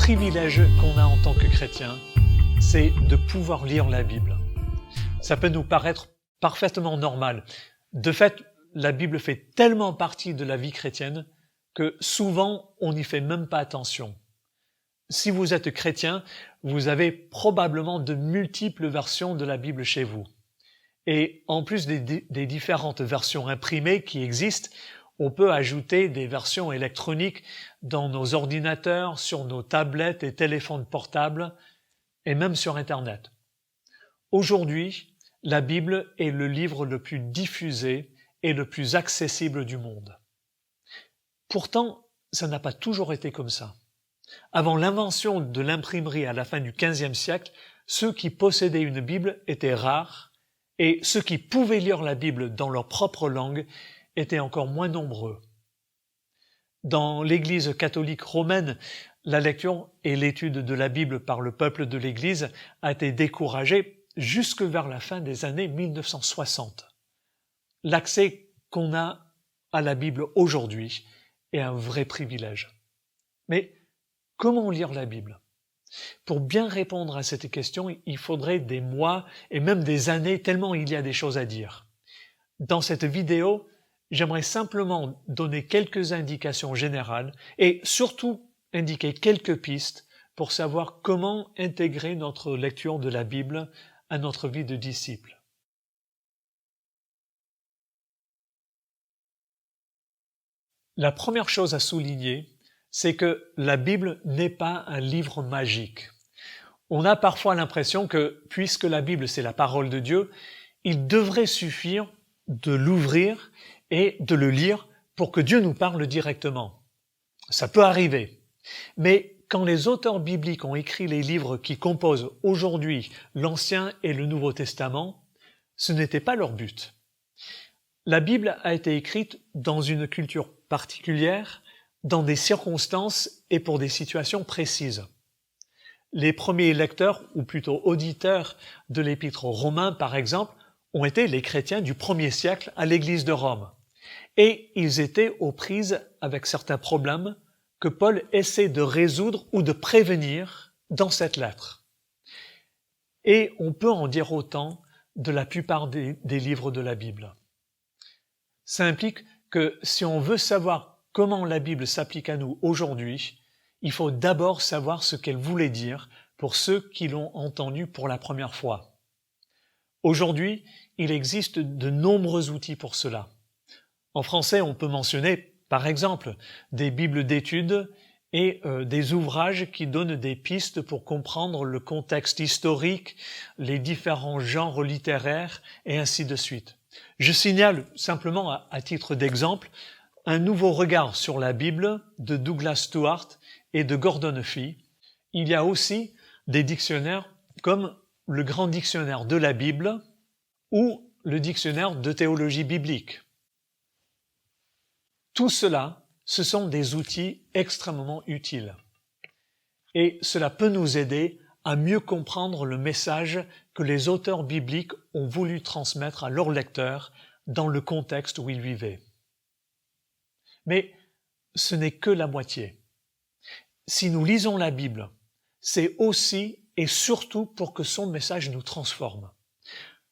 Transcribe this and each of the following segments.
privilège qu'on a en tant que chrétien, c'est de pouvoir lire la Bible. Ça peut nous paraître parfaitement normal. De fait, la Bible fait tellement partie de la vie chrétienne que souvent on n'y fait même pas attention. Si vous êtes chrétien, vous avez probablement de multiples versions de la Bible chez vous. Et en plus des différentes versions imprimées qui existent, on peut ajouter des versions électroniques dans nos ordinateurs, sur nos tablettes et téléphones portables, et même sur Internet. Aujourd'hui, la Bible est le livre le plus diffusé et le plus accessible du monde. Pourtant, ça n'a pas toujours été comme ça. Avant l'invention de l'imprimerie à la fin du XVe siècle, ceux qui possédaient une Bible étaient rares et ceux qui pouvaient lire la Bible dans leur propre langue étaient encore moins nombreux. Dans l'Église catholique romaine, la lecture et l'étude de la Bible par le peuple de l'Église a été découragée jusque vers la fin des années 1960. L'accès qu'on a à la Bible aujourd'hui est un vrai privilège. Mais comment lire la Bible? Pour bien répondre à cette question, il faudrait des mois et même des années tellement il y a des choses à dire. Dans cette vidéo, j'aimerais simplement donner quelques indications générales et surtout indiquer quelques pistes pour savoir comment intégrer notre lecture de la Bible à notre vie de disciple. La première chose à souligner, c'est que la Bible n'est pas un livre magique. On a parfois l'impression que, puisque la Bible c'est la parole de Dieu, il devrait suffire de l'ouvrir et de le lire pour que Dieu nous parle directement. Ça peut arriver. Mais quand les auteurs bibliques ont écrit les livres qui composent aujourd'hui l'Ancien et le Nouveau Testament, ce n'était pas leur but. La Bible a été écrite dans une culture particulière, dans des circonstances et pour des situations précises. Les premiers lecteurs, ou plutôt auditeurs de l'Épître aux Romains, par exemple, ont été les chrétiens du 1er siècle à l'Église de Rome. Et ils étaient aux prises avec certains problèmes que Paul essaie de résoudre ou de prévenir dans cette lettre. Et on peut en dire autant de la plupart des livres de la Bible. Ça implique que si on veut savoir comment la Bible s'applique à nous aujourd'hui, il faut d'abord savoir ce qu'elle voulait dire pour ceux qui l'ont entendue pour la première fois. Aujourd'hui, il existe de nombreux outils pour cela. En français, on peut mentionner, par exemple, des bibles d'études et des ouvrages qui donnent des pistes pour comprendre le contexte historique, les différents genres littéraires et ainsi de suite. Je signale simplement à titre d'exemple un nouveau regard sur la Bible de Douglas Stuart et de Gordon Fee. Il y a aussi des dictionnaires comme le Grand Dictionnaire de la Bible ou le Dictionnaire de théologie biblique. Tout cela, ce sont des outils extrêmement utiles. Et cela peut nous aider à mieux comprendre le message que les auteurs bibliques ont voulu transmettre à leurs lecteurs dans le contexte où ils vivaient. Mais ce n'est que la moitié. Si nous lisons la Bible, c'est aussi et surtout pour que son message nous transforme.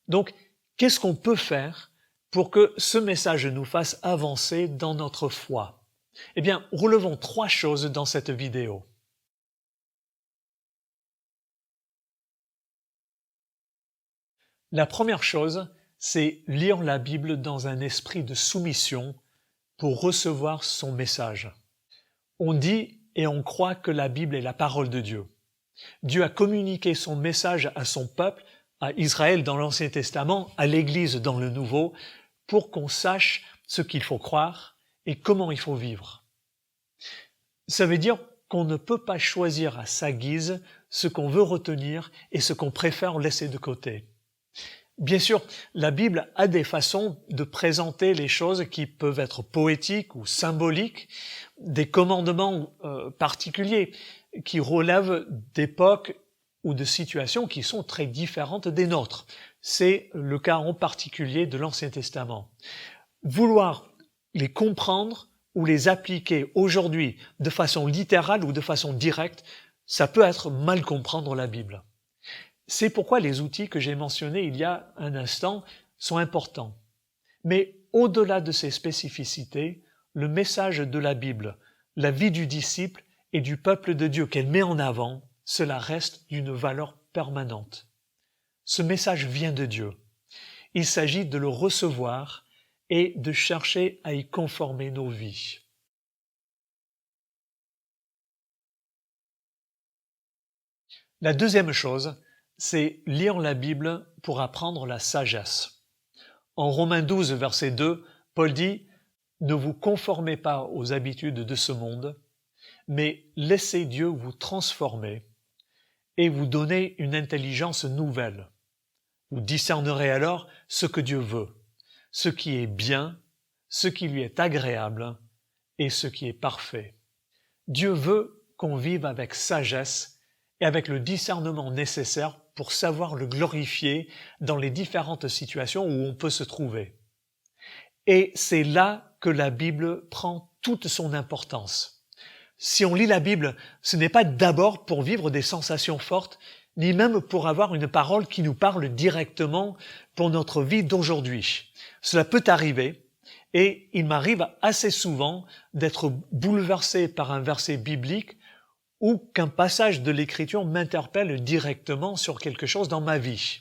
Donc, qu'est-ce qu'on peut faire pour que ce message nous fasse avancer dans notre foi? Eh bien, relevons 3 choses dans cette vidéo. La première chose, c'est lire la Bible dans un esprit de soumission pour recevoir son message. On dit et on croit que la Bible est la parole de Dieu. Dieu a communiqué son message à son peuple, à Israël dans l'Ancien Testament, à l'Église dans le Nouveau, pour qu'on sache ce qu'il faut croire et comment il faut vivre. Ça veut dire qu'on ne peut pas choisir à sa guise ce qu'on veut retenir et ce qu'on préfère laisser de côté. Bien sûr, la Bible a des façons de présenter les choses qui peuvent être poétiques ou symboliques, des commandements particuliers qui relèvent d'époques ou de situations qui sont très différentes des nôtres. C'est le cas en particulier de l'Ancien Testament. Vouloir les comprendre ou les appliquer aujourd'hui de façon littérale ou de façon directe, ça peut être mal comprendre la Bible. C'est pourquoi les outils que j'ai mentionnés il y a un instant sont importants. Mais au-delà de ces spécificités, le message de la Bible, la vie du disciple et du peuple de Dieu qu'elle met en avant, cela reste d'une valeur permanente. Ce message vient de Dieu. Il s'agit de le recevoir et de chercher à y conformer nos vies. La deuxième chose, c'est lire la Bible pour apprendre la sagesse. En Romains 12, verset 2, Paul dit « Ne vous conformez pas aux habitudes de ce monde, mais laissez Dieu vous transformer et vous donner une intelligence nouvelle. Vous discernerez alors ce que Dieu veut, ce qui est bien, ce qui lui est agréable et ce qui est parfait. » Dieu veut qu'on vive avec sagesse et avec le discernement nécessaire pour savoir le glorifier dans les différentes situations où on peut se trouver. Et c'est là que la Bible prend toute son importance. Si on lit la Bible, ce n'est pas d'abord pour vivre des sensations fortes, ni même pour avoir une parole qui nous parle directement pour notre vie d'aujourd'hui. Cela peut arriver, et il m'arrive assez souvent d'être bouleversé par un verset biblique ou qu'un passage de l'Écriture m'interpelle directement sur quelque chose dans ma vie.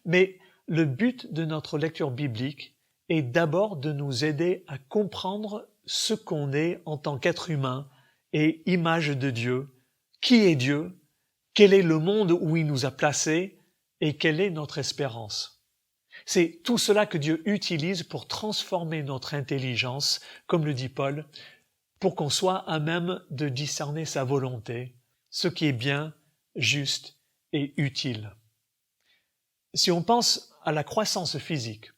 Mais le but de notre lecture biblique est d'abord de nous aider à comprendre ce qu'on est en tant qu'être humain et image de Dieu, qui est Dieu, quel est le monde où il nous a placés et quelle est notre espérance. C'est tout cela que Dieu utilise pour transformer notre intelligence, comme le dit Paul, pour qu'on soit à même de discerner sa volonté, ce qui est bien, juste et utile. Si on pense à la croissance physique,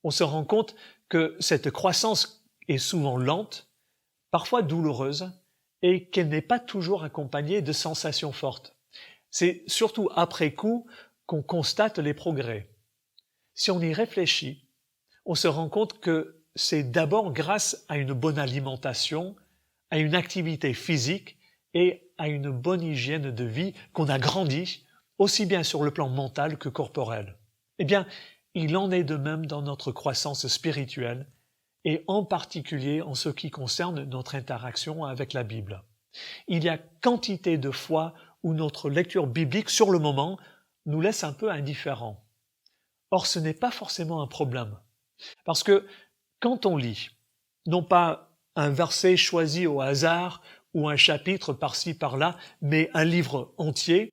on se rend compte que cette croissance est souvent lente, parfois douloureuse, et qu'elle n'est pas toujours accompagnée de sensations fortes. C'est surtout après coup qu'on constate les progrès. Si on y réfléchit, on se rend compte que c'est d'abord grâce à une bonne alimentation, à une activité physique et à une bonne hygiène de vie qu'on a grandi, aussi bien sur le plan mental que corporel. Eh bien, il en est de même dans notre croissance spirituelle et en particulier en ce qui concerne notre interaction avec la Bible. Il y a quantité de fois où notre lecture biblique, sur le moment, nous laisse un peu indifférents. Or, ce n'est pas forcément un problème. Parce que quand on lit, non pas un verset choisi au hasard ou un chapitre par-ci par-là, mais un livre entier,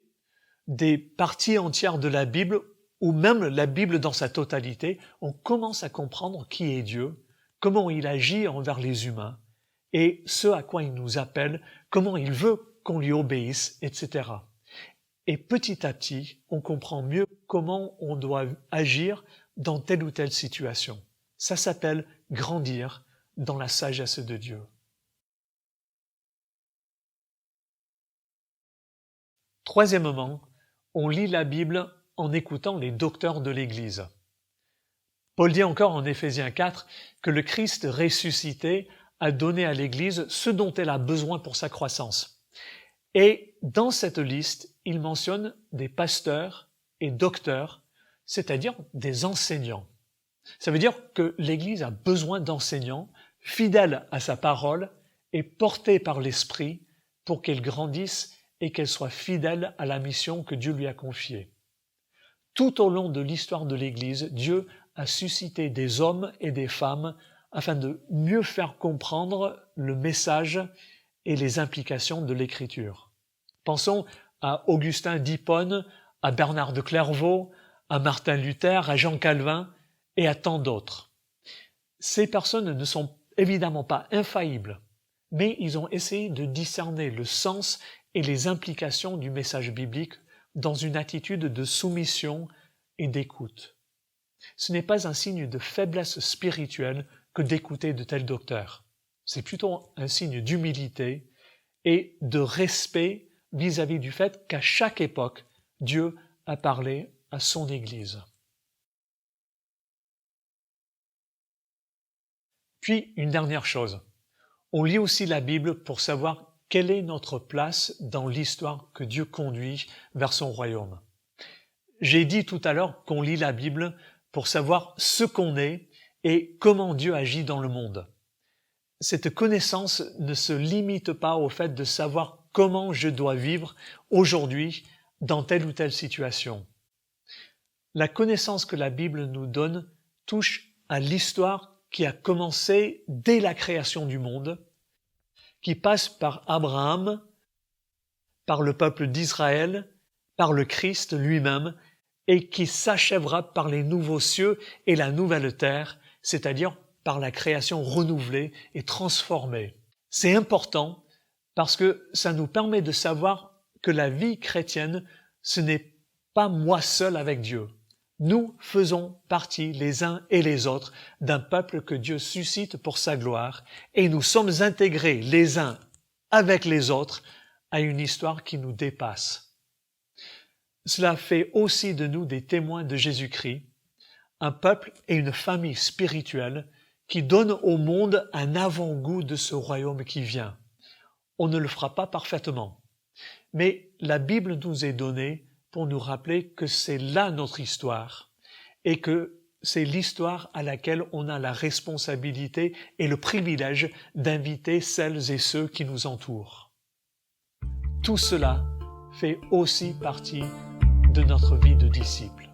des parties entières de la Bible, ou même la Bible dans sa totalité, on commence à comprendre qui est Dieu, comment il agit envers les humains, et ce à quoi il nous appelle, comment il veut qu'on lui obéisse, etc. Et petit à petit, on comprend mieux comment on doit agir dans telle ou telle situation. Ça s'appelle grandir dans la sagesse de Dieu. Troisièmement, on lit la Bible en écoutant les docteurs de l'Église. Paul dit encore en Éphésiens 4 que le Christ ressuscité a donné à l'Église ce dont elle a besoin pour sa croissance. Et dans cette liste, il mentionne des pasteurs et docteurs, c'est-à-dire des enseignants. Ça veut dire que l'Église a besoin d'enseignants fidèles à sa parole et portés par l'Esprit pour qu'elle grandisse et qu'elle soit fidèle à la mission que Dieu lui a confiée. Tout au long de l'histoire de l'Église, Dieu a suscité des hommes et des femmes afin de mieux faire comprendre le message et les implications de l'Écriture. Pensons à Augustin d'Hippone, à Bernard de Clairvaux, à Martin Luther, à Jean Calvin et à tant d'autres. Ces personnes ne sont évidemment pas infaillibles, mais ils ont essayé de discerner le sens et les implications du message biblique dans une attitude de soumission et d'écoute. Ce n'est pas un signe de faiblesse spirituelle que d'écouter de tels docteurs. C'est plutôt un signe d'humilité et de respect vis-à-vis du fait qu'à chaque époque, Dieu a parlé à son Église. Puis, une dernière chose. On lit aussi la Bible pour savoir quelle est notre place dans l'histoire que Dieu conduit vers son royaume. J'ai dit tout à l'heure qu'on lit la Bible pour savoir ce qu'on est et comment Dieu agit dans le monde. Cette connaissance ne se limite pas au fait de savoir comment je dois vivre aujourd'hui dans telle ou telle situation. La connaissance que la Bible nous donne touche à l'histoire qui a commencé dès la création du monde, qui passe par Abraham, par le peuple d'Israël, par le Christ lui-même, et qui s'achèvera par les nouveaux cieux et la nouvelle terre, c'est-à-dire par la création renouvelée et transformée. C'est important parce que ça nous permet de savoir que la vie chrétienne, ce n'est pas moi seul avec Dieu. Nous faisons partie les uns et les autres d'un peuple que Dieu suscite pour sa gloire et nous sommes intégrés les uns avec les autres à une histoire qui nous dépasse. Cela fait aussi de nous des témoins de Jésus-Christ, un peuple et une famille spirituelle qui donnent au monde un avant-goût de ce royaume qui vient. On ne le fera pas parfaitement, mais la Bible nous est donnée pour nous rappeler que c'est là notre histoire et que c'est l'histoire à laquelle on a la responsabilité et le privilège d'inviter celles et ceux qui nous entourent. Tout cela fait aussi partie de notre vie de disciple.